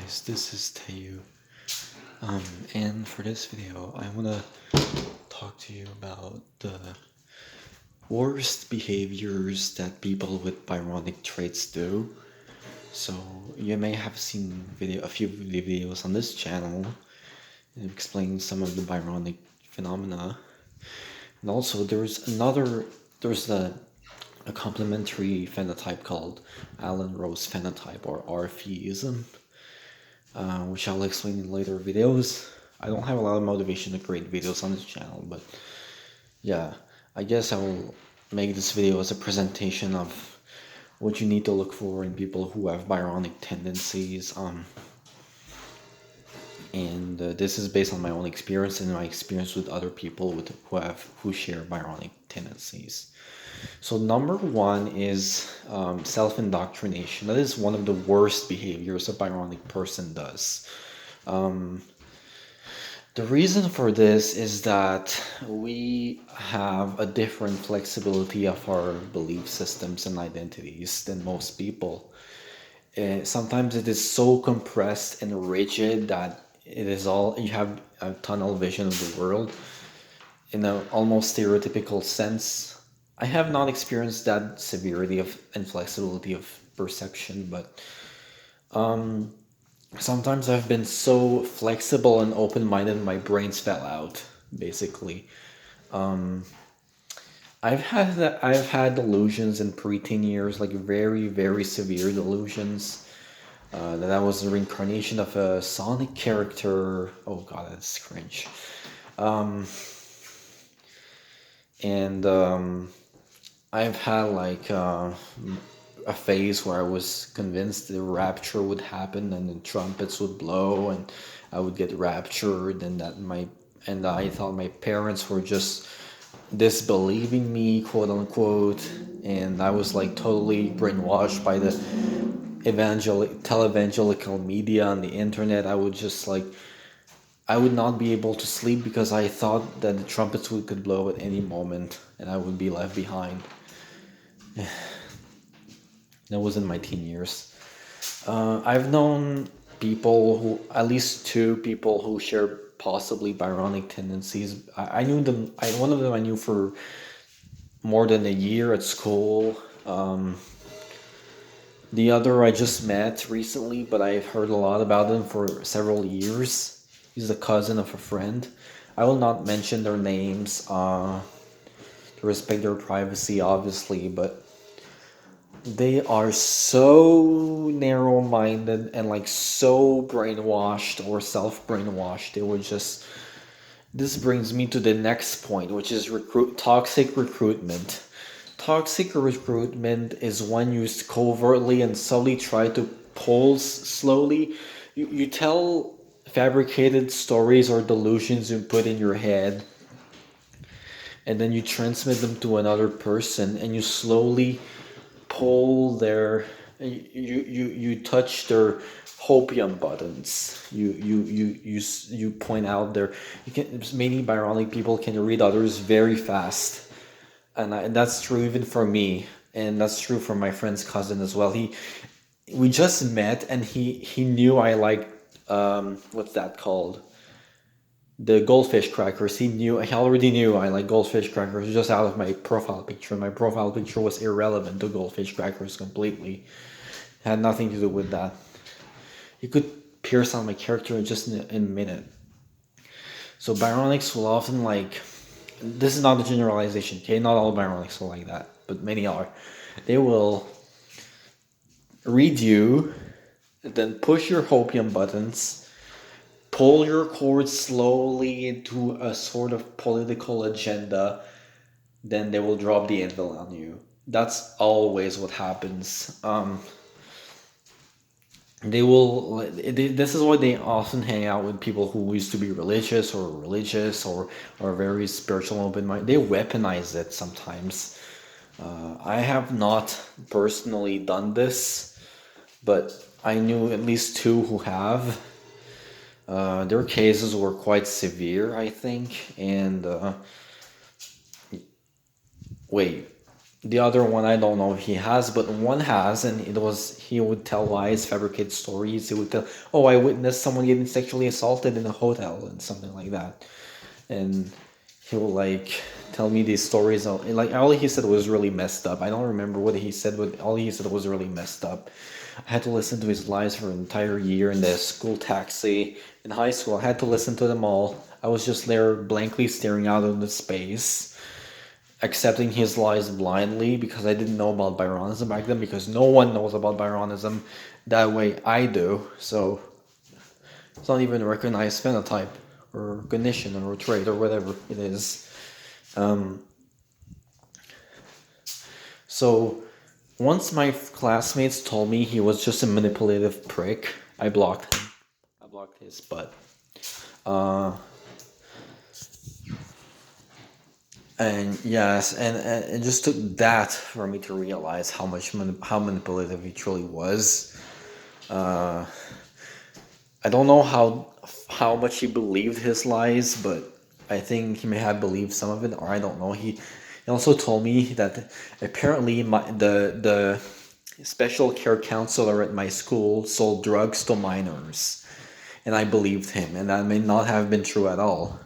guys, this is Tayu. And for this video, I want to talk to you about the worst behaviors that people with Byronic traits do. So you may have seen a few videos on this channel explaining some of the Byronic phenomena. And also there's a complementary phenotype called Allen Rose phenotype, or RFEism. Which I'll explain in later videos. I don't have a lot of motivation to create videos on this channel, but yeah, I guess I will make this video as a presentation of what you need to look for in people who have Byronic tendencies. And this is based on my own experience and my experience with other people who share Byronic tendencies. So number one is self-indoctrination. That is one of the worst behaviors a Byronic person does. The reason for this is that we have a different flexibility of our belief systems and identities than most people. Sometimes it is so compressed and rigid that you have a tunnel vision of the world in an almost stereotypical sense. I have not experienced that severity of inflexibility of perception, but sometimes I've been so flexible and open-minded, my brains fell out, basically. I've had delusions in preteen years, like very, very severe delusions. That I was a reincarnation of a Sonic character. Oh god, that's cringe. I've had like a phase where I was convinced the rapture would happen and the trumpets would blow and I would get raptured, and I thought my parents were just disbelieving me, quote unquote, and I was like totally brainwashed by the televangelical media on the internet. I would not be able to sleep because I thought that the trumpets could blow at any moment and I would be left behind. That was in my teen years. I've known at least two people who share possibly Byronic tendencies. I knew them. One of them I knew for more than a year at school. The other I just met recently, but I've heard a lot about them for several years. He's a cousin of a friend. I will not mention their names to respect their privacy, obviously, but they are so narrow-minded and like so brainwashed or self-brainwashed. This brings me to the next point, which is toxic recruitment. Toxic recruitment is when you covertly and subtly try to slowly. You tell fabricated stories or delusions you put in your head, and then you transmit them to another person, and you slowly you touch their hopium buttons. You point out many Byronic people can read others very fast, and that's true even for me, and that's true for my friend's cousin as well. We just met, and he knew I liked what's that called? The goldfish crackers. He already knew I like goldfish crackers just out of my profile picture. My profile picture was irrelevant to goldfish crackers completely. It had nothing to do with that. You could pierce on my character just in a minute. So Byronics will often this is not a generalization, okay? Not all Byronics are like that, but many are. They will read you, then push your hopium buttons, pull your cord slowly into a sort of political agenda, then they will drop the anvil on you. That's always what happens. This is why they often hang out with people who used to be religious or very spiritual and open-minded. They weaponize it sometimes. I have not personally done this, but I knew at least two who have. Their cases were quite severe, I think, and The other one I don't know if he has, but one has, and it was he would tell lies, fabricate stories. He would tell, "Oh, I witnessed someone getting sexually assaulted in a hotel," and something like that. And he will like tell me these stories. Like all he said was really messed up. I don't remember what he said, but all he said was really messed up. I had to listen to his lies for an entire year in the school taxi in high school. I had to listen to them all. I was just there blankly staring out into space, accepting his lies blindly because I didn't know about Byronism back then, because no one knows about Byronism that way I do. So it's not even a recognized phenotype or cognition or trait or whatever it is. Um, so once my classmates told me he was just a manipulative prick, I blocked him. I blocked his butt. Uh, and yes, and it just took that for me to realize how manipulative he truly was. I don't know how much he believed his lies, but I think he may have believed some of it, or I don't know. He also told me that apparently the special care counselor at my school sold drugs to minors, and I believed him, and that may not have been true at all.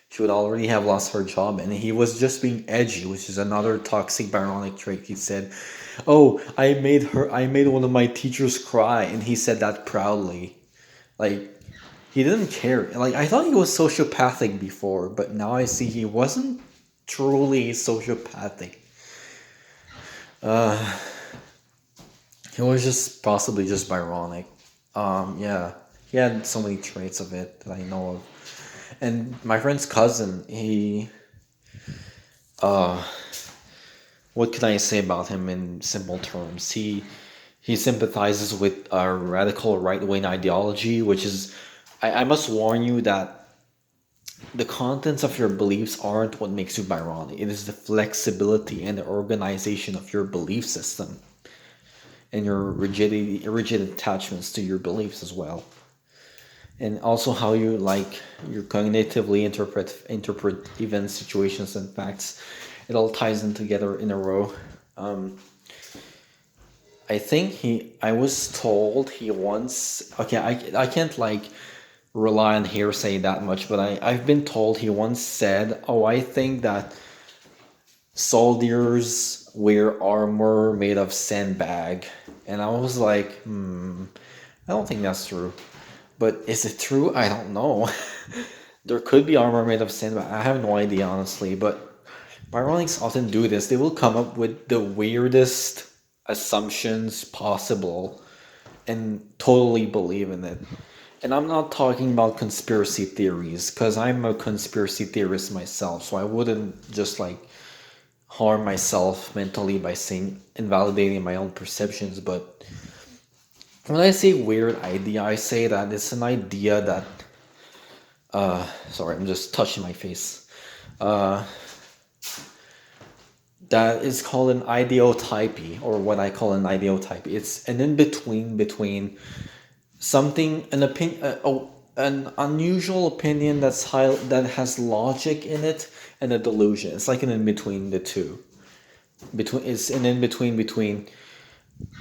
She would already have lost her job, and he was just being edgy, which is another toxic Byronic trait. He said, "Oh, I made one of my teachers cry," and he said that proudly. Like, he didn't care. Like, I thought he was sociopathic before, but now I see he wasn't truly sociopathic. He was just possibly just Byronic. Yeah, he had so many traits of it that I know of. And my friend's cousin, what can I say about him in simple terms? He sympathizes with a radical right wing ideology, which is, I must warn you that the contents of your beliefs aren't what makes you Byronic. It is the flexibility and the organization of your belief system and your rigid attachments to your beliefs as well. And also how you cognitively interpret events, situations, and facts. It all ties in together in a row. I think I was told he once, okay, I can't rely on hearsay that much, but I've been told he once said, "Oh, I think that soldiers wear armor made of sandbag." And I was like, I don't think that's true. But is it true? I don't know. There could be armor made of sandbag. I have no idea, honestly. But Byronics often do this. They will come up with the weirdest assumptions possible and totally believe in it. And I'm not talking about conspiracy theories, because I'm a conspiracy theorist myself, so I wouldn't just harm myself mentally by saying invalidating my own perceptions. But when I say weird idea, I say that it's an idea that sorry, I'm just touching my face. That is called an ideotypy, or what I call an ideotypy. It's an in between something, an unusual opinion that has logic in it, and a delusion. It's like an in between the two. It's an in between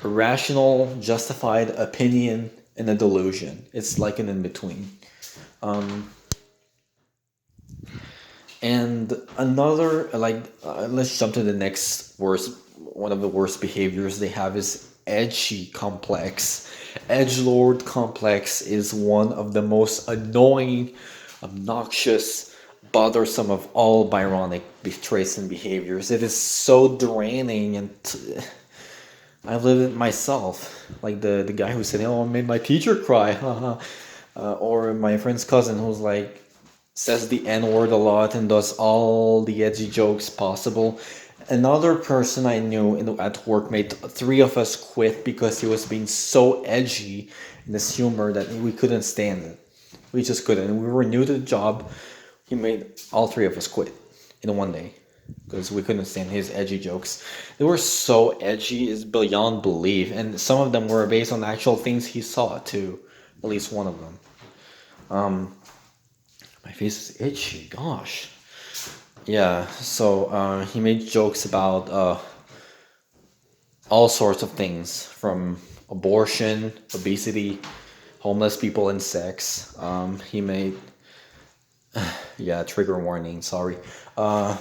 a rational, justified opinion and a delusion. It's like an in between. And another, let's jump to the next worst. One of the worst behaviors they have is edgy complex. Edgelord complex is one of the most annoying, obnoxious, bothersome of all Byronic traits and behaviors. It is so draining, and I've lived it myself. Like the guy who said, "Oh, I made my teacher cry," or my friend's cousin who's says the N-word a lot and does all the edgy jokes possible. Another person I knew at work made three of us quit because he was being so edgy in his humor that we couldn't stand it. We just couldn't. We were new to the job. He made all three of us quit in one day because we couldn't stand his edgy jokes. They were so edgy, it's beyond belief. And some of them were based on actual things he saw too. At least one of them. My face is itchy, gosh. Yeah, so he made jokes about all sorts of things, from abortion, obesity, homeless people, and sex. He made, yeah, trigger warning, sorry. Uh,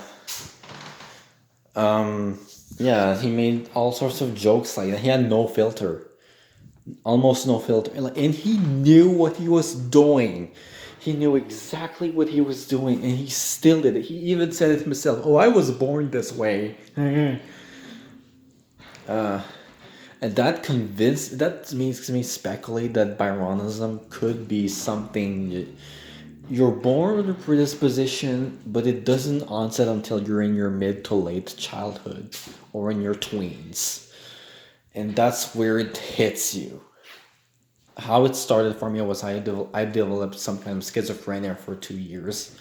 yeah, he made all sorts of jokes like that. He had no filter, almost no filter. And he knew what he was doing. He knew exactly what he was doing, and he still did it. He even said it himself. Oh, I was born this way. And that makes me speculate that Byronism could be something you're born with a predisposition, but it doesn't onset until you're in your mid to late childhood or in your tweens. And that's where it hits you. How it started for me was I developed some kind of schizophrenia for 2 years.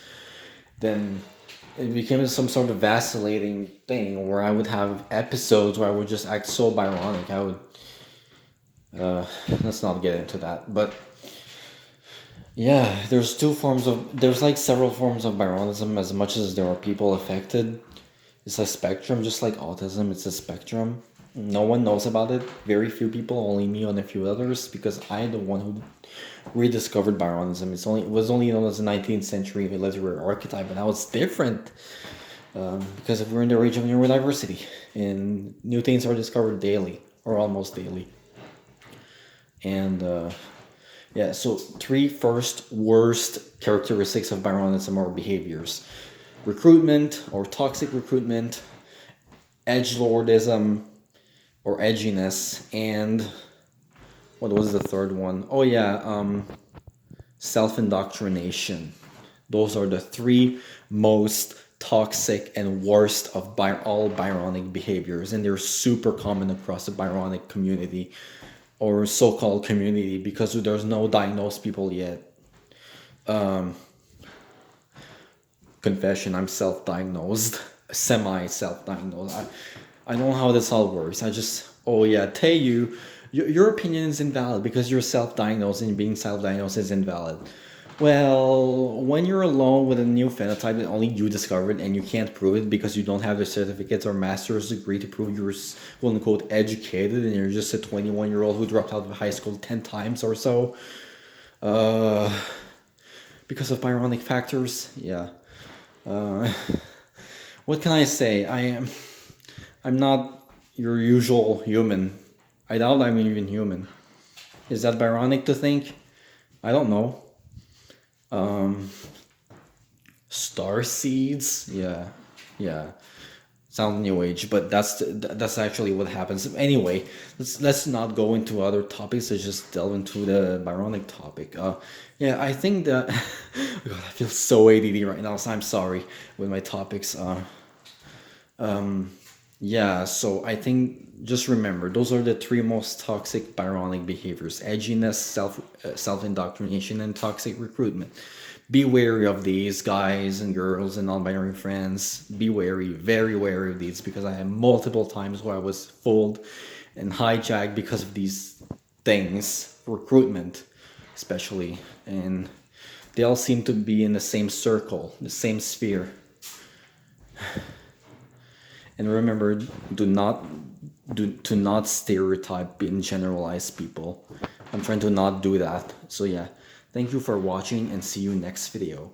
Then it became some sort of vacillating thing where I would have episodes where I would just act so Byronic. I would let's not get into that. But yeah, there's like several forms of Byronism. As much as there are people affected, it's a spectrum, just like autism. It's a spectrum. No one knows about it. Very few people, only me and a few others, because I'm the one who rediscovered Byronism. It was only known as the 19th century literary archetype, and now it's different because we're in the age of neurodiversity, and new things are discovered daily or almost daily. And yeah, so three first worst characteristics of Byronism or behaviors: recruitment or toxic recruitment, edgelordism or edginess, and what was the third one? Oh yeah, self-indoctrination. Those are the three most toxic and worst of all Byronic behaviors, and they're super common across the Byronic community, or so-called community, because there's no diagnosed people yet. Confession, I'm self-diagnosed, semi-self-diagnosed. I don't know how this all works. Oh yeah, Taeyu, your opinion is invalid because you're self-diagnosed, and being self-diagnosed is invalid. Well, when you're alone with a new phenotype that only you discovered and you can't prove it because you don't have the certificates or master's degree to prove you're quote unquote educated, and you're just a 21-year-old who dropped out of high school 10 times or so, because of Byronic factors, yeah. What can I say? I'm not your usual human. I doubt I'm even human. Is that Byronic to think? I don't know. Star seeds? Yeah. Sound new age, but that's actually what happens. Anyway, let's not go into other topics. Let's just delve into the Byronic topic. Yeah, I think that oh God, I feel so ADD right now, so I'm sorry with my topics. Yeah, so I think just remember those are the three most toxic Byronic behaviors: edginess, self indoctrination, and toxic recruitment. Be wary of these, guys and girls and non-binary friends. Be wary, very wary of these, because I had multiple times where I was fooled and hijacked because of these things, recruitment especially, and they all seem to be in the same circle, the same sphere. And remember, to not stereotype and generalize people. I'm trying to not do that. So yeah, thank you for watching, and see you next video.